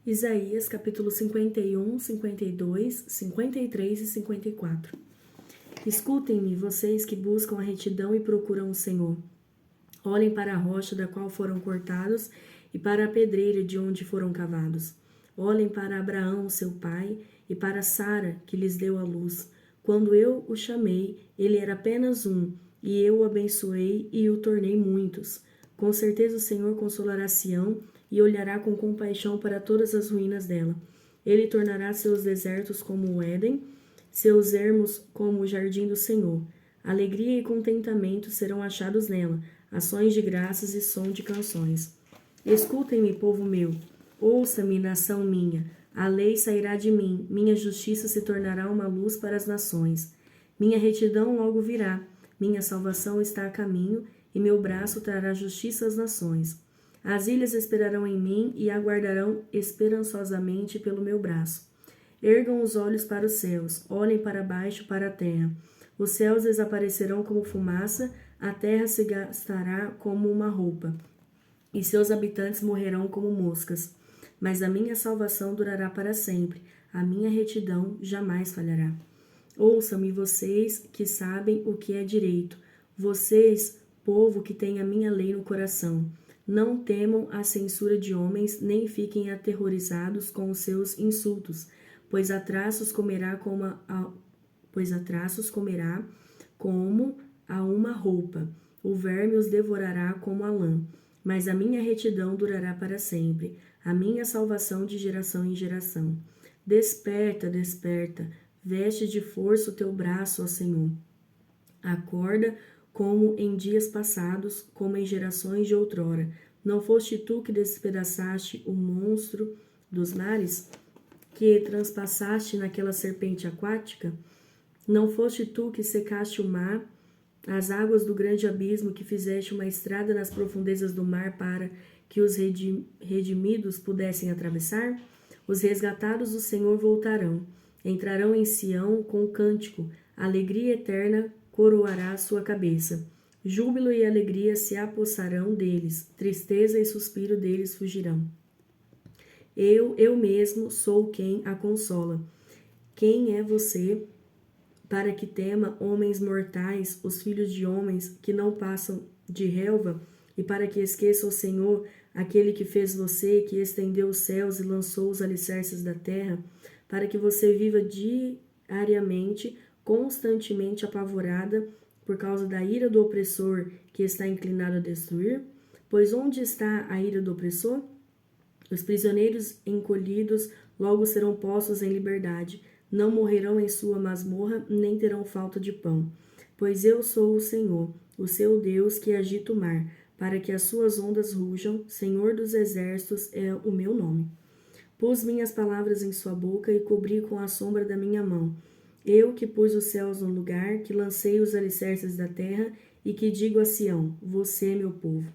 Isaías, capítulo 51, 52, 53 e 54. Escutem-me, vocês que buscam a retidão e procuram o Senhor. Olhem para a rocha da qual foram cortados e para a pedreira de onde foram cavados. Olhem para Abraão, seu pai, e para Sara, que lhes deu a luz. Quando eu o chamei, ele era apenas um, e eu o abençoei e o tornei muitos. Com certeza o Senhor consolará Sião e olhará com compaixão para todas as ruínas dela. Ele tornará seus desertos como o Éden, seus ermos como o jardim do Senhor. Alegria e contentamento serão achados nela, ações de graças e som de canções. Escutem-me, povo meu, ouça-me, nação minha. A lei sairá de mim, minha justiça se tornará uma luz para as nações. Minha retidão logo virá, minha salvação está a caminho, e meu braço trará justiça às nações. As ilhas esperarão em mim e aguardarão esperançosamente pelo meu braço. Ergam os olhos para os céus, olhem para baixo, para a terra. Os céus desaparecerão como fumaça, a terra se gastará como uma roupa, e seus habitantes morrerão como moscas. Mas a minha salvação durará para sempre, a minha retidão jamais falhará. Ouçam-me, vocês que sabem o que é direito, vocês, povo que tem a minha lei no coração. Não temam a censura de homens, nem fiquem aterrorizados com os seus insultos, pois a traços comerá como a uma roupa. O verme os devorará como a lã. Mas a minha retidão durará para sempre, a minha salvação de geração em geração. Desperta, desperta, veste de força o teu braço, ó Senhor. Acorda como em dias passados, como em gerações de outrora. Não foste tu que despedaçaste o monstro dos mares, que transpassaste naquela serpente aquática? Não foste tu que secaste o mar, as águas do grande abismo, que fizeste uma estrada nas profundezas do mar para que os redimidos pudessem atravessar? Os resgatados do Senhor voltarão, entrarão em Sião com cântico, alegria eterna coroará a sua cabeça. Júbilo e alegria se apossarão deles, tristeza e suspiro deles fugirão. Eu mesmo sou quem a consola. Quem é você para que tema homens mortais, os filhos de homens que não passam de relva, e para que esqueça o Senhor, aquele que fez você, que estendeu os céus e lançou os alicerces da terra, para que você viva diariamente, constantemente apavorada por causa da ira do opressor que está inclinado a destruir? Pois onde está a ira do opressor? Os prisioneiros encolhidos logo serão postos em liberdade. Não morrerão em sua masmorra, nem terão falta de pão. Pois eu sou o Senhor, o seu Deus, que agita o mar, para que as suas ondas rujam. Senhor dos exércitos é o meu nome. Pus minhas palavras em sua boca e cobri com a sombra da minha mão. Eu que pus os céus no lugar, que lancei os alicerces da terra e que digo a Sião, você é meu povo.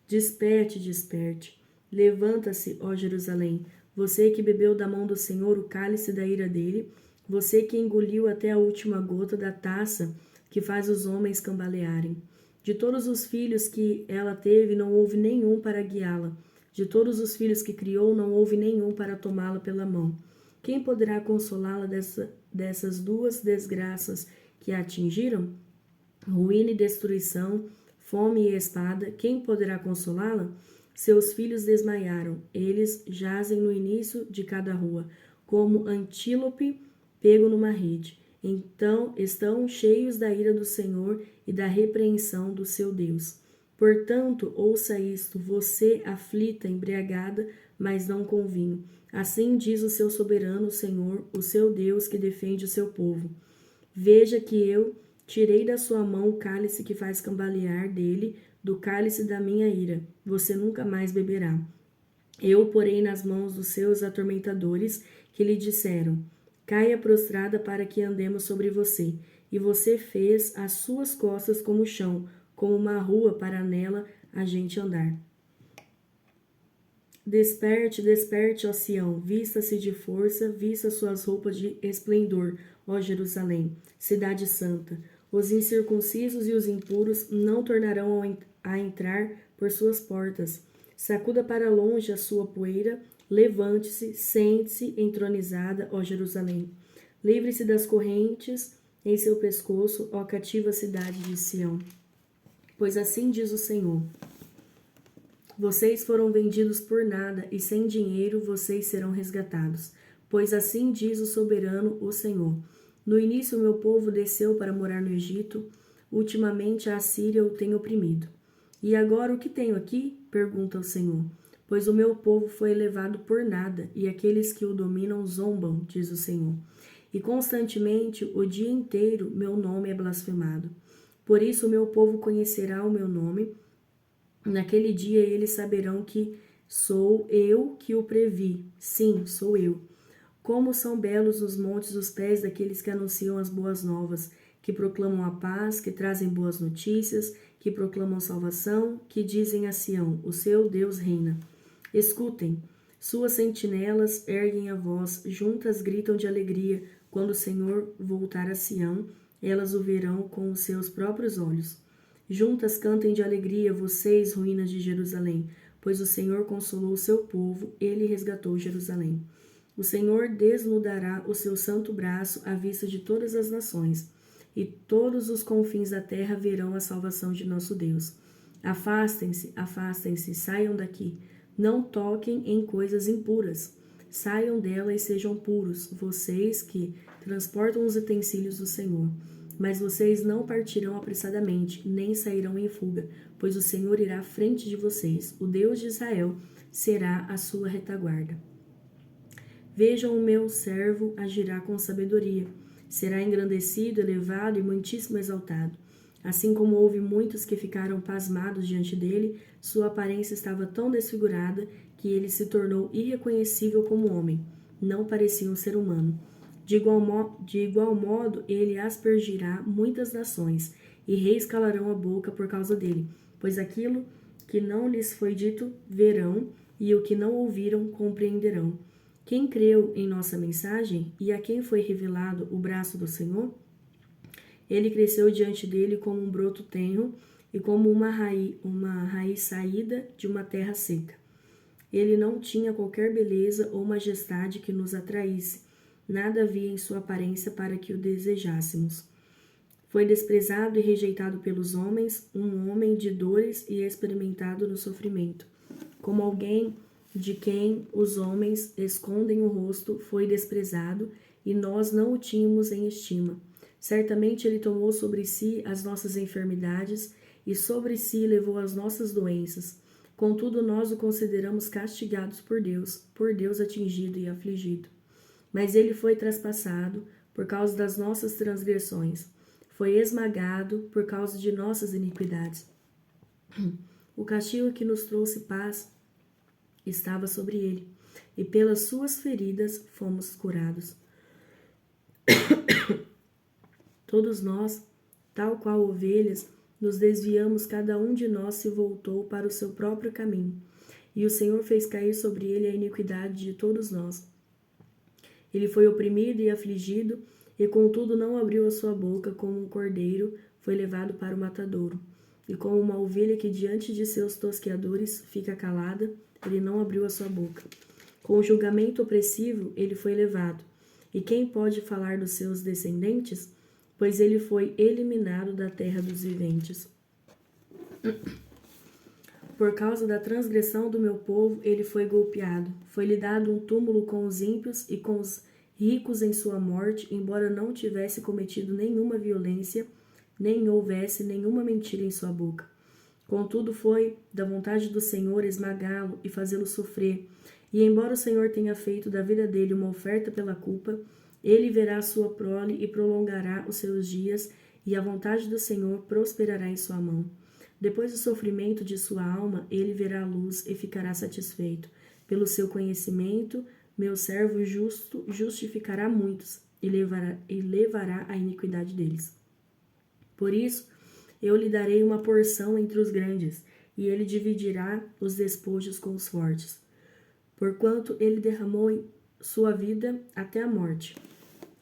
Desperte, desperte. Levanta-se, ó Jerusalém, você que bebeu da mão do Senhor o cálice da ira dele, você que engoliu até a última gota da taça que faz os homens cambalearem. De todos os filhos que ela teve, não houve nenhum para guiá-la. De todos os filhos que criou, não houve nenhum para tomá-la pela mão. Quem poderá consolá-la dessas duas desgraças que a atingiram? Ruína e destruição, fome e espada, quem poderá consolá-la? Seus filhos desmaiaram, eles jazem no início de cada rua, como antílope pego numa rede. Então estão cheios da ira do Senhor e da repreensão do seu Deus. Portanto, ouça isto, você aflita, embriagada, mas não com vinho. Assim diz o seu soberano, o Senhor, o seu Deus, que defende o seu povo. Veja que eu tirei da sua mão o cálice que faz cambalear dele, do cálice da minha ira. Você nunca mais beberá. Eu o porei nas mãos dos seus atormentadores, que lhe disseram, caia prostrada para que andemos sobre você. E você fez as suas costas como chão, como uma rua para nela a gente andar. Desperte, desperte, ó Sião, vista-se de força, vista suas roupas de esplendor, ó Jerusalém, cidade santa. Os incircuncisos e os impuros não tornarão a entrar por suas portas. Sacuda para longe a sua poeira, levante-se, sente-se entronizada, ó Jerusalém. Livre-se das correntes em seu pescoço, ó cativa cidade de Sião. Pois assim diz o Senhor: vocês foram vendidos por nada, e sem dinheiro vocês serão resgatados. Pois assim diz o soberano, o Senhor: no início o meu povo desceu para morar no Egito, ultimamente a Assíria o tem oprimido. E agora o que tenho aqui? Pergunta o Senhor. Pois o meu povo foi levado por nada, e aqueles que o dominam zombam, diz o Senhor. E constantemente, o dia inteiro, meu nome é blasfemado. Por isso o meu povo conhecerá o meu nome. Naquele dia eles saberão que sou eu que o previ. Sim, sou eu. Como são belos os montes os pés daqueles que anunciam as boas novas, que proclamam a paz, que trazem boas notícias, que proclamam salvação, que dizem a Sião: o seu Deus reina. Escutem, suas sentinelas erguem a voz, juntas gritam de alegria. Quando o Senhor voltar a Sião, elas o verão com os seus próprios olhos. Juntas cantem de alegria, vocês, ruínas de Jerusalém, pois o Senhor consolou o seu povo, ele resgatou Jerusalém. O Senhor desnudará o seu santo braço à vista de todas as nações, e todos os confins da terra verão a salvação de nosso Deus. Afastem-se, afastem-se, saiam daqui. Não toquem em coisas impuras. Saiam dela e sejam puros, vocês que transportam os utensílios do Senhor. Mas vocês não partirão apressadamente, nem sairão em fuga, pois o Senhor irá à frente de vocês. O Deus de Israel será a sua retaguarda. Vejam, o meu servo agirá com sabedoria. Será engrandecido, elevado e muitíssimo exaltado. Assim como houve muitos que ficaram pasmados diante dele, sua aparência estava tão desfigurada que ele se tornou irreconhecível como homem. Não parecia um ser humano. De igual modo, ele aspergirá muitas nações, e reis calarão a boca por causa dele, pois aquilo que não lhes foi dito verão, e o que não ouviram compreenderão. Quem creu em nossa mensagem, e a quem foi revelado o braço do Senhor? Ele cresceu diante dele como um broto tenro, e como uma raiz saída de uma terra seca. Ele não tinha qualquer beleza ou majestade que nos atraísse. Nada havia em sua aparência para que o desejássemos. Foi desprezado e rejeitado pelos homens, um homem de dores e experimentado no sofrimento. Como alguém de quem os homens escondem o rosto, foi desprezado, e nós não o tínhamos em estima. Certamente ele tomou sobre si as nossas enfermidades, e sobre si levou as nossas doenças. Contudo, nós o consideramos castigados por Deus atingido e afligido. Mas ele foi traspassado por causa das nossas transgressões, foi esmagado por causa de nossas iniquidades. O castigo que nos trouxe paz estava sobre ele, e pelas suas feridas fomos curados. Todos nós, tal qual ovelhas, nos desviamos, cada um de nós se voltou para o seu próprio caminho, e o Senhor fez cair sobre ele a iniquidade de todos nós. Ele foi oprimido e afligido, e contudo não abriu a sua boca. Como um cordeiro foi levado para o matadouro, e como uma ovelha que diante de seus tosqueadores fica calada, ele não abriu a sua boca. Com o julgamento opressivo ele foi levado. E quem pode falar dos seus descendentes? Pois ele foi eliminado da terra dos viventes. Por causa da transgressão do meu povo, ele foi golpeado. Foi-lhe dado um túmulo com os ímpios e com os ricos em sua morte, embora não tivesse cometido nenhuma violência, nem houvesse nenhuma mentira em sua boca. Contudo, foi da vontade do Senhor esmagá-lo e fazê-lo sofrer. E embora o Senhor tenha feito da vida dele uma oferta pela culpa, ele verá a sua prole e prolongará os seus dias, e a vontade do Senhor prosperará em sua mão. Depois do sofrimento de sua alma, ele verá a luz e ficará satisfeito. Pelo seu conhecimento, meu servo justo justificará muitos e levará a iniquidade deles. Por isso, eu lhe darei uma porção entre os grandes, e ele dividirá os despojos com os fortes. Porquanto ele derramou sua vida até a morte,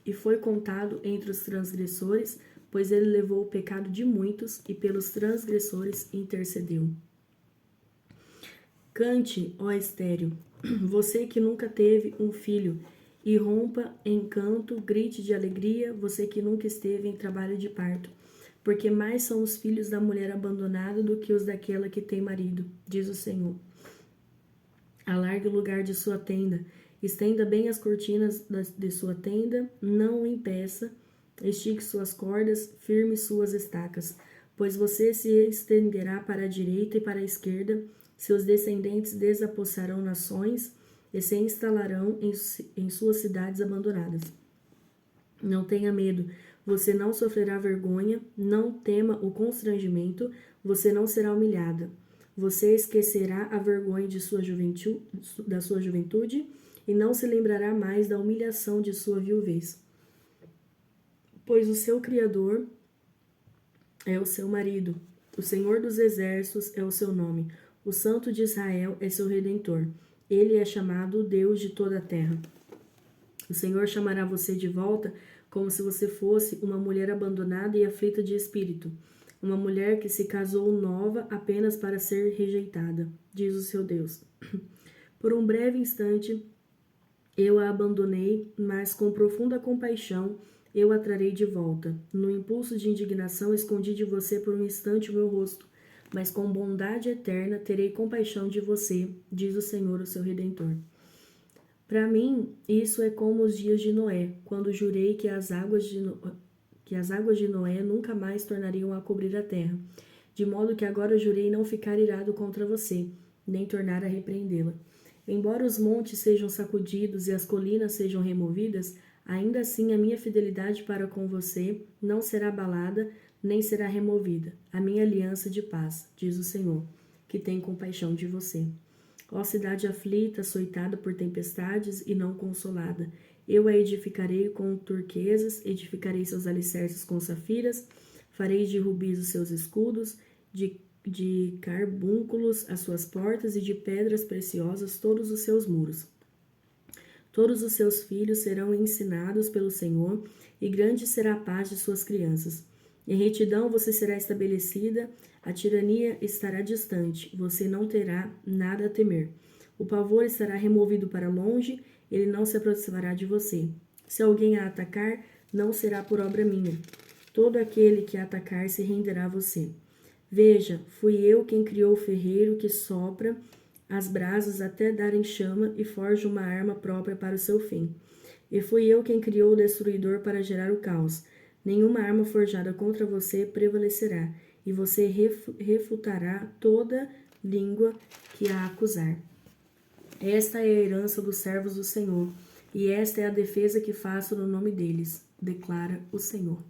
e foi contado entre os transgressores, pois ele levou o pecado de muitos e pelos transgressores intercedeu. Cante, ó estéril, você que nunca teve um filho, e rompa em canto, grite de alegria, você que nunca esteve em trabalho de parto. Porque mais são os filhos da mulher abandonada do que os daquela que tem marido, diz o Senhor. Alargue o lugar de sua tenda, estenda bem as cortinas de sua tenda, não o impeça, estique suas cordas, firme suas estacas, pois você se estenderá para a direita e para a esquerda, seus descendentes desapossarão nações e se instalarão em suas cidades abandonadas. Não tenha medo, você não sofrerá vergonha, não tema o constrangimento, você não será humilhada. Você esquecerá a vergonha de da sua juventude e não se lembrará mais da humilhação de sua viuvez. Pois o seu Criador é o seu marido, o Senhor dos Exércitos é o seu nome, o Santo de Israel é seu Redentor. Ele é chamado Deus de toda a terra. O Senhor chamará você de volta como se você fosse uma mulher abandonada e aflita de espírito, uma mulher que se casou nova apenas para ser rejeitada, diz o seu Deus. Por um breve instante eu a abandonei, mas com profunda compaixão eu a trarei de volta. No impulso de indignação escondi de você por um instante o meu rosto, mas com bondade eterna terei compaixão de você, diz o Senhor, o seu Redentor. Para mim, isso é como os dias de Noé, quando jurei que as águas de Noé nunca mais tornariam a cobrir a terra, de modo que agora jurei não ficar irado contra você, nem tornar a repreendê-la. Embora os montes sejam sacudidos e as colinas sejam removidas, ainda assim a minha fidelidade para com você não será abalada, nem será removida. A minha aliança de paz, diz o Senhor, que tem compaixão de você. Ó cidade aflita, açoitada por tempestades e não consolada, eu a edificarei com turquesas, edificarei seus alicerces com safiras, farei de rubis os seus escudos, de carbúnculos as suas portas e de pedras preciosas todos os seus muros. Todos os seus filhos serão ensinados pelo Senhor, e grande será a paz de suas crianças. Em retidão você será estabelecida, a tirania estará distante, você não terá nada a temer. O pavor estará removido para longe, ele não se aproximará de você. Se alguém a atacar, não será por obra minha. Todo aquele que a atacar se renderá a você. Veja, fui eu quem criou o ferreiro que sopra as brasas até darem chama e forja uma arma própria para o seu fim. E fui eu quem criou o destruidor para gerar o caos. Nenhuma arma forjada contra você prevalecerá, e você refutará toda língua que a acusar. Esta é a herança dos servos do Senhor, e esta é a defesa que faço no nome deles, declara o Senhor.